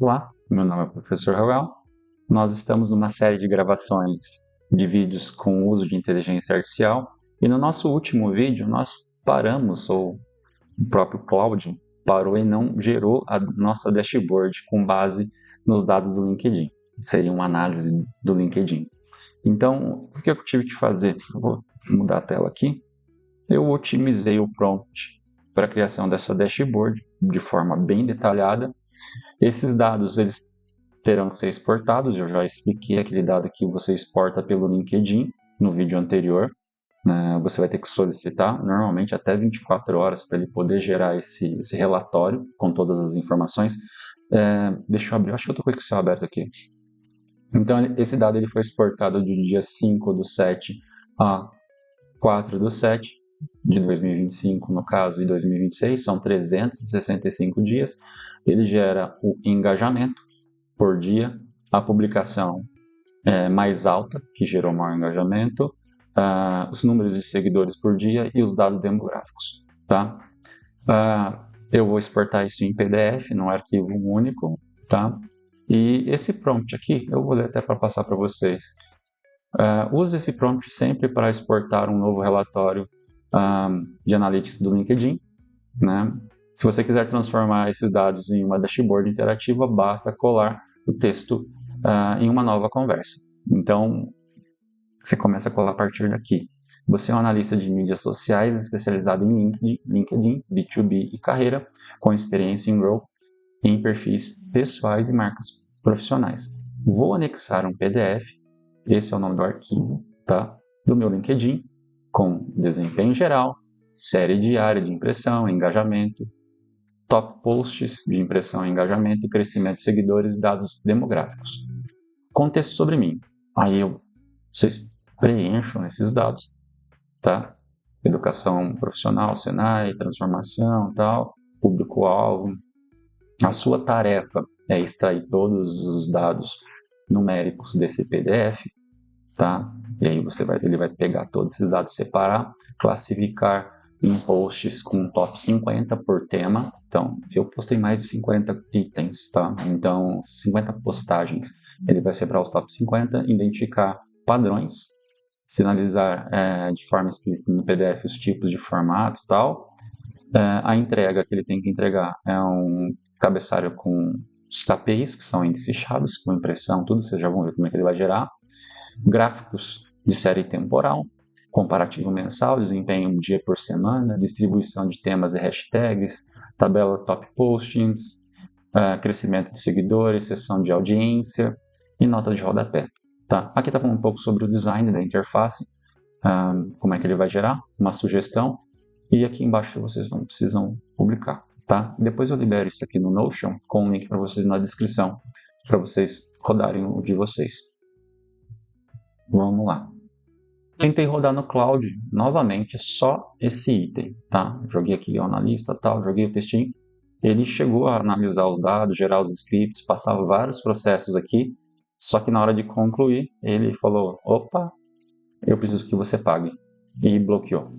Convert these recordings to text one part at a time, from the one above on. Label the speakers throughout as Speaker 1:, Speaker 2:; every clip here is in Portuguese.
Speaker 1: Olá, meu nome é o Professor Ravel. Nós estamos numa série de gravações de vídeos com o uso de inteligência artificial e no nosso último vídeo nós paramos, ou o próprio Claude parou e não gerou a nossa dashboard com base nos dados do LinkedIn. Seria uma análise do LinkedIn. Então, o que eu tive que fazer? Eu vou mudar a tela aqui. Eu otimizei o prompt para a criação dessa dashboard de forma bem detalhada. Esses dados eles terão que ser exportados. Eu já expliquei aquele dado que você exporta pelo LinkedIn no vídeo anterior. Você vai ter que solicitar normalmente até 24 horas para ele poder gerar esse relatório com todas as informações. Deixa eu abrir, acho que eu estou com o Excel aberto aqui. Então, esse dado ele foi exportado do dia 5/7 a 4/7 de 2025, no caso, e 2026, são 365 dias. Ele gera o engajamento por dia, a publicação mais alta, que gerou maior engajamento, os números de seguidores por dia e os dados demográficos. Tá? Eu vou exportar isso em PDF, num arquivo único. Tá? E esse prompt aqui, eu vou ler até para passar para vocês. Use esse prompt sempre para exportar um novo relatório de analytics do LinkedIn. Né? Se você quiser transformar esses dados em uma dashboard interativa, basta colar o texto em uma nova conversa. Então, você começa a colar a partir daqui. Você é um analista de mídias sociais especializado em LinkedIn, B2B e carreira, com experiência em Growth em perfis pessoais e marcas profissionais. Vou anexar um PDF, esse é o nome do arquivo, tá? Do meu LinkedIn, com desempenho geral, série diária de impressão, engajamento, top posts de impressão, engajamento, crescimento de seguidores e dados demográficos. Contexto sobre mim. Aí vocês preencham esses dados, tá? Educação profissional, Senai, transformação, tal, público-alvo. A sua tarefa é extrair todos os dados numéricos desse PDF, tá? E aí ele vai pegar todos esses dados, separar, classificar em posts com top 50 por tema. Então, eu postei mais de 50 itens, tá? Então, 50 postagens. Ele vai separar os top 50, identificar padrões, sinalizar de forma explícita no PDF os tipos de formato e tal. A entrega que ele tem que entregar é um cabeçalho com os KPIs, que são índices chaves, com impressão, tudo, vocês já vão ver como é que ele vai gerar. Gráficos de série temporal, comparativo mensal, desempenho dia por semana, distribuição de temas e hashtags, tabela top postings, crescimento de seguidores, sessão de audiência e nota de rodapé. Tá? Aqui está falando um pouco sobre o design da interface, como é que ele vai gerar, uma sugestão, e aqui embaixo vocês não precisam publicar. Tá? Depois eu libero isso aqui no Notion com um link para vocês na descrição, para vocês rodarem o de vocês. Vamos lá. Tentei rodar no Cloud novamente só esse item, tá? Joguei aqui o analista, tal, joguei o textinho. Ele chegou a analisar os dados, gerar os scripts, passava vários processos aqui. Só que na hora de concluir, ele falou: opa, eu preciso que você pague. E bloqueou.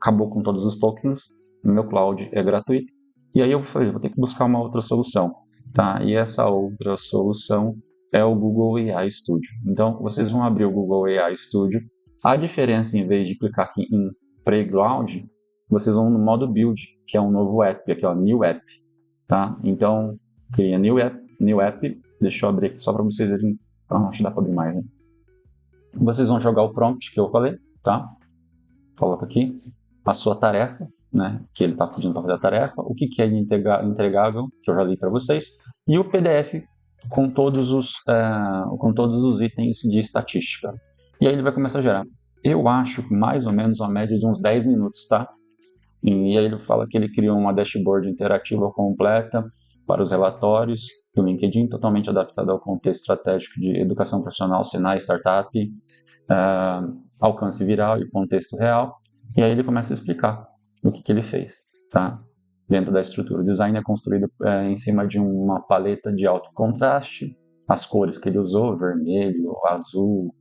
Speaker 1: Acabou com todos os tokens. No meu Cloud é gratuito. E aí eu falei: vou ter que buscar uma outra solução, tá? E essa outra solução é o Google AI Studio. Então, vocês vão abrir o Google AI Studio. A diferença, em vez de clicar aqui em Playground, vocês vão no modo Build, que é um novo app, aqui ó, New App, tá? Então, cria New App, deixa eu abrir aqui só para vocês verem. Acho que dá para abrir mais, né? Vocês vão jogar o prompt que eu falei, tá? Coloca aqui a sua tarefa, né? Que ele está pedindo para fazer a tarefa, o que é entregável, que eu já li para vocês, e o PDF com todos os itens de estatística. E aí ele vai começar a gerar. Eu acho que mais ou menos uma média de uns 10 minutos, tá? E aí ele fala que ele criou uma dashboard interativa completa para os relatórios do LinkedIn, totalmente adaptada ao contexto estratégico de educação profissional, Senai, startup, alcance viral e contexto real. E aí ele começa a explicar o que ele fez, tá? Dentro da estrutura. O design é construído em cima de uma paleta de alto contraste, as cores que ele usou, vermelho, azul,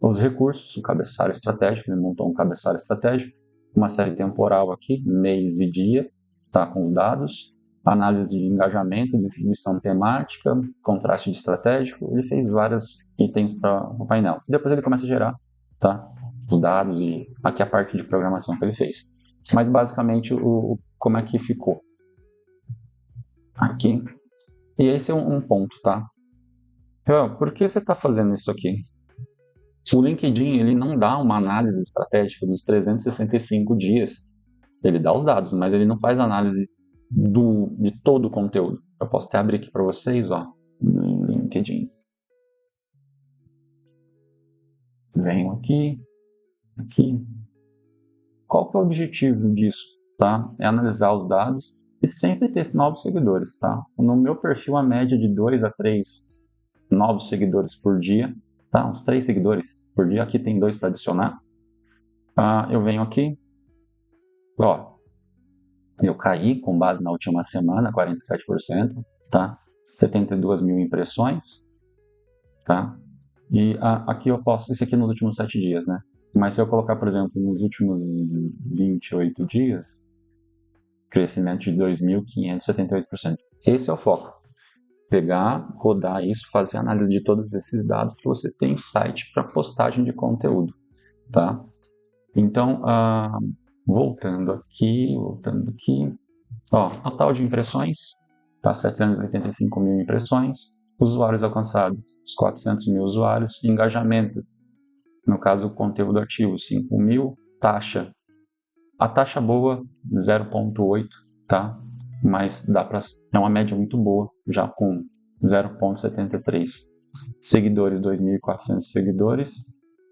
Speaker 1: os recursos, o cabeçalho estratégico, ele montou um cabeçalho estratégico, uma série temporal aqui, mês e dia, tá, com os dados, análise de engajamento, definição temática, contraste de estratégico. Ele fez vários itens para o painel. Depois ele começa a gerar, tá, os dados e aqui a parte de programação que ele fez. Mas basicamente como é que ficou aqui. E esse é um ponto, tá? Por que você está fazendo isso aqui? O LinkedIn ele não dá uma análise estratégica dos 365 dias. Ele dá os dados, mas ele não faz análise de todo o conteúdo. Eu posso até abrir aqui para vocês, ó, no LinkedIn. Venho aqui. Qual que é o objetivo disso? Tá? É analisar os dados e sempre ter novos seguidores. Tá? No meu perfil, a média de 2 a 3 novos seguidores por dia. Tá? Uns 3 seguidores por dia. Aqui tem 2 para adicionar. Eu venho aqui. Ó, eu caí com base na última semana, 47%. Tá? 72 mil impressões. Tá? E aqui eu posso, isso aqui nos últimos 7 dias, né? Mas se eu colocar, por exemplo, nos últimos 28 dias, crescimento de 2.578%. Esse é o foco. Pegar, rodar isso, fazer análise de todos esses dados que você tem site para postagem de conteúdo, tá? Então, voltando aqui, ó, total de impressões, tá? 785 mil impressões, usuários alcançados, os 400 mil usuários, engajamento, no caso, conteúdo ativo, 5 mil, taxa. A taxa boa, 0,8, tá? Mas é uma média muito boa, já com 0,73. Seguidores, 2.400 seguidores,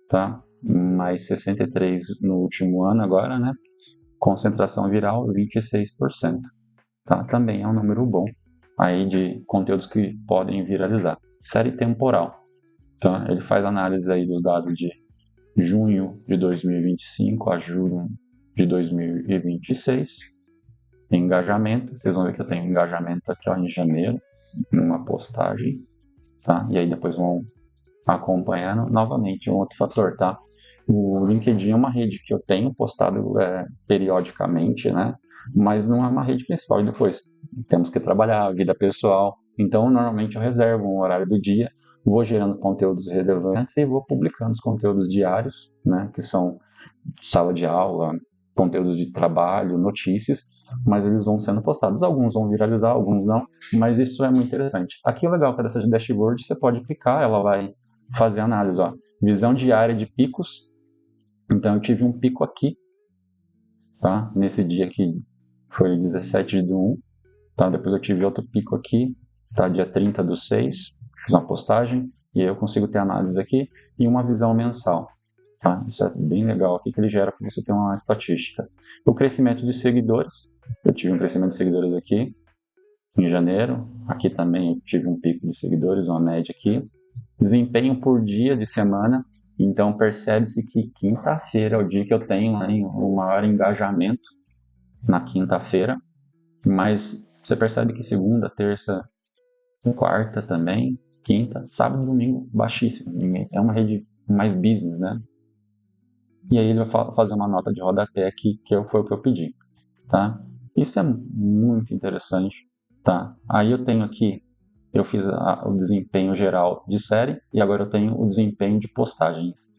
Speaker 1: tá? Mais 63 no último ano agora, né? Concentração viral, 26%. Tá? Também é um número bom aí de conteúdos que podem viralizar. Série temporal. Tá? Ele faz análise aí dos dados de junho de 2025 a julho de 2026. Engajamento, vocês vão ver que eu tenho engajamento aqui ó, em janeiro, numa postagem, tá? E aí depois vão acompanhando. Novamente, um outro fator, tá? O LinkedIn é uma rede que eu tenho postado periodicamente, né? Mas não é uma rede principal. E depois temos que trabalhar a vida pessoal. Então, normalmente eu reservo um horário do dia, vou gerando conteúdos relevantes e vou publicando os conteúdos diários, né? Que são sala de aula, conteúdos de trabalho, notícias, mas eles vão sendo postados. Alguns vão viralizar, alguns não, mas isso é muito interessante. Aqui o legal é dessa dashboard, você pode clicar, ela vai fazer análise, ó. Visão diária de picos. Então eu tive um pico aqui, tá? Nesse dia que foi 17/1, tá? Depois eu tive outro pico aqui, tá? Dia 30/6, fiz uma postagem, e aí eu consigo ter análise aqui e uma visão mensal. Tá? Isso é bem legal aqui que ele gera para você ter uma estatística. O crescimento de seguidores, eu tive um crescimento de seguidores aqui em janeiro, aqui também eu tive um pico de seguidores, uma média aqui. Desempenho por dia de semana, então percebe-se que quinta-feira é o dia que eu tenho aí o maior engajamento, na quinta-feira, mas você percebe que segunda, terça, quarta também, quinta, sábado e domingo baixíssimo. É uma rede mais business, né? E aí ele vai fazer uma nota de rodapé aqui, foi o que eu pedi, tá? Isso é muito interessante, tá? Aí eu tenho aqui, eu fiz o desempenho geral de série e agora eu tenho o desempenho de postagens.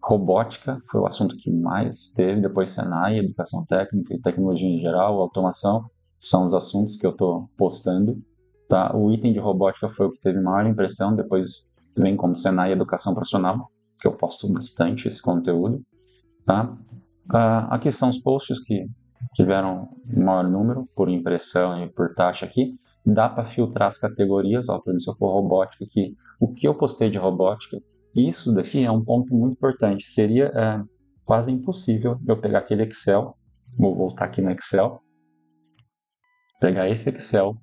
Speaker 1: Robótica foi o assunto que mais teve, depois Senai, educação técnica e tecnologia em geral, automação, são os assuntos que eu estou postando, tá? O item de robótica foi o que teve maior impressão, depois vem como Senai educação profissional, que eu posto bastante esse conteúdo. Tá? Aqui são os posts que tiveram maior número por impressão e por taxa aqui. Dá para filtrar as categorias, ó, por exemplo, se eu for robótica aqui, o que eu postei de robótica, isso daqui é um ponto muito importante. Seria quase impossível eu pegar aquele Excel, vou voltar aqui no Excel, pegar esse Excel,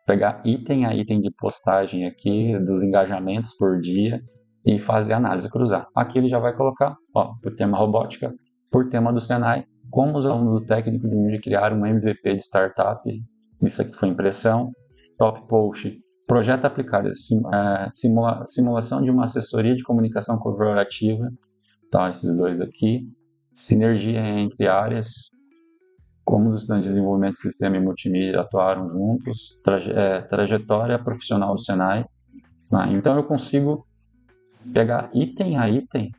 Speaker 1: pegar item a item de postagem aqui, dos engajamentos por dia, e fazer análise, cruzar. Aqui ele já vai colocar, ó, por tema robótica, por tema do Senai, como os alunos do técnico de mídia criaram um MVP de startup, isso aqui foi impressão, top post, projeto aplicado, simulação de uma assessoria de comunicação corporativa, tá, esses dois aqui, sinergia entre áreas, como os estudantes de desenvolvimento de sistema e multimídia atuaram juntos, trajetória profissional do Senai. Né? Então eu consigo pegar item a item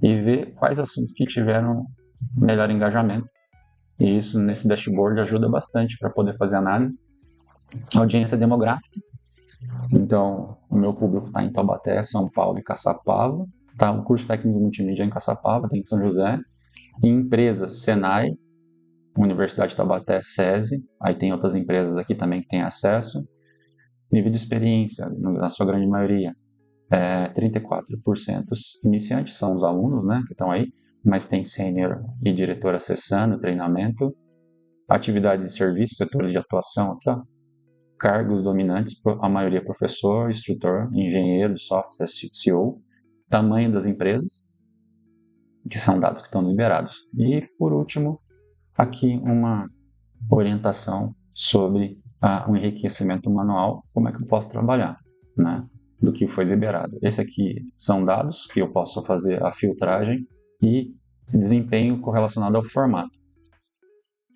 Speaker 1: e ver quais assuntos que tiveram melhor engajamento. E isso nesse dashboard ajuda bastante para poder fazer análise. Audiência demográfica. Então, o meu público está em Taubaté, São Paulo e Caçapava. Tá? O curso técnico de multimídia é em Caçapava, tem em São José. Em empresas, Senai, Universidade de Taubaté, SESI. Aí tem outras empresas aqui também que têm acesso. Nível de experiência, na sua grande maioria, 34% iniciantes, são os alunos, né, que estão aí, mas tem sênior e diretor acessando, treinamento. Atividade de serviço, setores de atuação aqui, ó. Cargos dominantes, a maioria professor, instrutor, engenheiro de software, CEO. Tamanho das empresas, que são dados que estão liberados. E, por último, aqui uma orientação sobre o enriquecimento manual, como é que eu posso trabalhar, né, do que foi liberado. Esse aqui são dados que eu posso fazer a filtragem e desempenho correlacionado ao formato.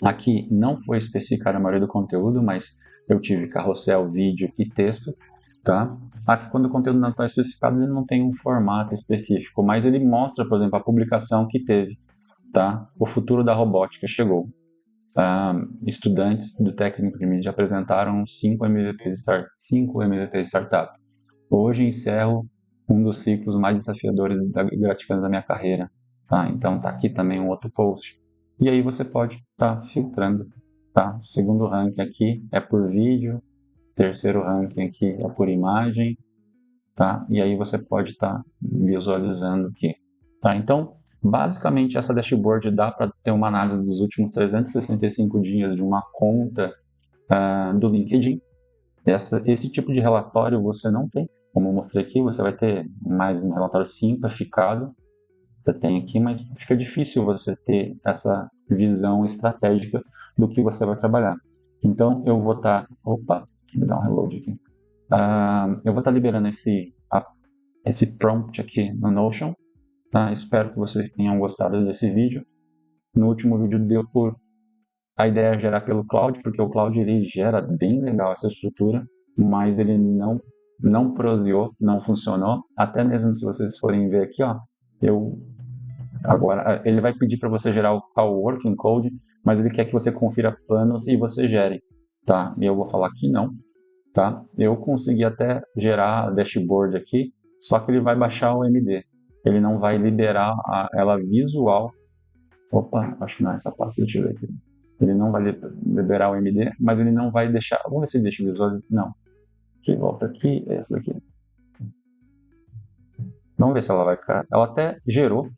Speaker 1: Aqui não foi especificado a maioria do conteúdo, mas eu tive carrossel, vídeo e texto. Tá? Aqui, quando o conteúdo não está especificado, ele não tem um formato específico, mas ele mostra, por exemplo, a publicação que teve. Tá? O futuro da robótica chegou. Estudantes do técnico de mídia apresentaram 5 MVPs startup. Hoje encerro um dos ciclos mais desafiadores e gratificantes da minha carreira. Tá? Então tá aqui também um outro post. E aí você pode estar filtrando. Tá? O segundo ranking aqui é por vídeo, terceiro ranking aqui é por imagem, tá? E aí você pode estar visualizando aqui. Tá? Então, basicamente, essa dashboard dá para ter uma análise dos últimos 365 dias de uma conta do LinkedIn. Esse tipo de relatório você não tem. Como eu mostrei aqui, você vai ter mais um relatório simplificado. Você tem aqui, mas fica difícil você ter essa visão estratégica do que você vai trabalhar. Então, eu vou estar... Opa, deixa eu dar um reload aqui. Eu vou estar liberando esse prompt aqui no Notion. Tá? Espero que vocês tenham gostado desse vídeo. No último vídeo deu por a ideia gerar pelo Cloud, porque o Cloud ele gera bem legal essa estrutura, mas ele não proseou, não funcionou. Até mesmo se vocês forem ver aqui, ó, agora ele vai pedir para você gerar o tal working code, mas ele quer que você confira planos e você gere, tá? E eu vou falar que não, tá? Eu consegui até gerar a dashboard aqui, só que ele vai baixar o MD. Ele não vai liberar ela visual. Opa, acho que não é essa pasta, deixa eu ver aqui. Ele não vai liberar o MD, mas ele não vai deixar... Vamos ver se ele deixa o visual. Não. Aqui, volta aqui, é essa daqui. Vamos ver se ela vai ficar... Ela até gerou.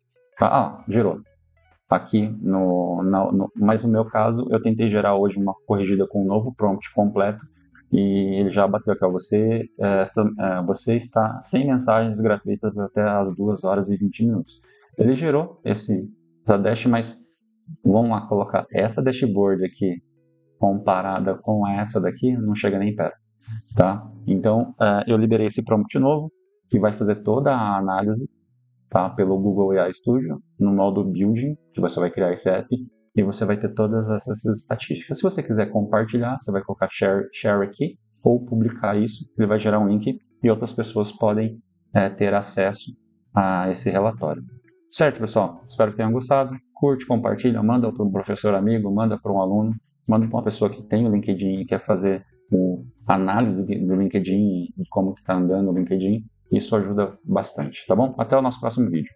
Speaker 1: Gerou. Aqui, mas no meu caso, eu tentei gerar hoje uma corrigida com um novo prompt completo e ele já bateu aqui, ó, você está sem mensagens gratuitas até as 2 horas e 20 minutos. Ele gerou essa dash, mas vamos lá colocar essa dashboard aqui comparada com essa daqui, não chega nem perto, tá? Então, eu liberei esse prompt novo, que vai fazer toda a análise, tá? Pelo Google AI Studio, no modo Building, que você vai criar esse app, e você vai ter todas essas estatísticas. Se você quiser compartilhar, você vai colocar share aqui, ou publicar isso, ele vai gerar um link, e outras pessoas podem ter acesso a esse relatório. Certo, pessoal? Espero que tenham gostado. Curte, compartilha, manda para um professor amigo, manda para um aluno, manda para uma pessoa que tem o LinkedIn e quer fazer a análise do LinkedIn e como está andando o LinkedIn. Isso ajuda bastante, tá bom? Até o nosso próximo vídeo.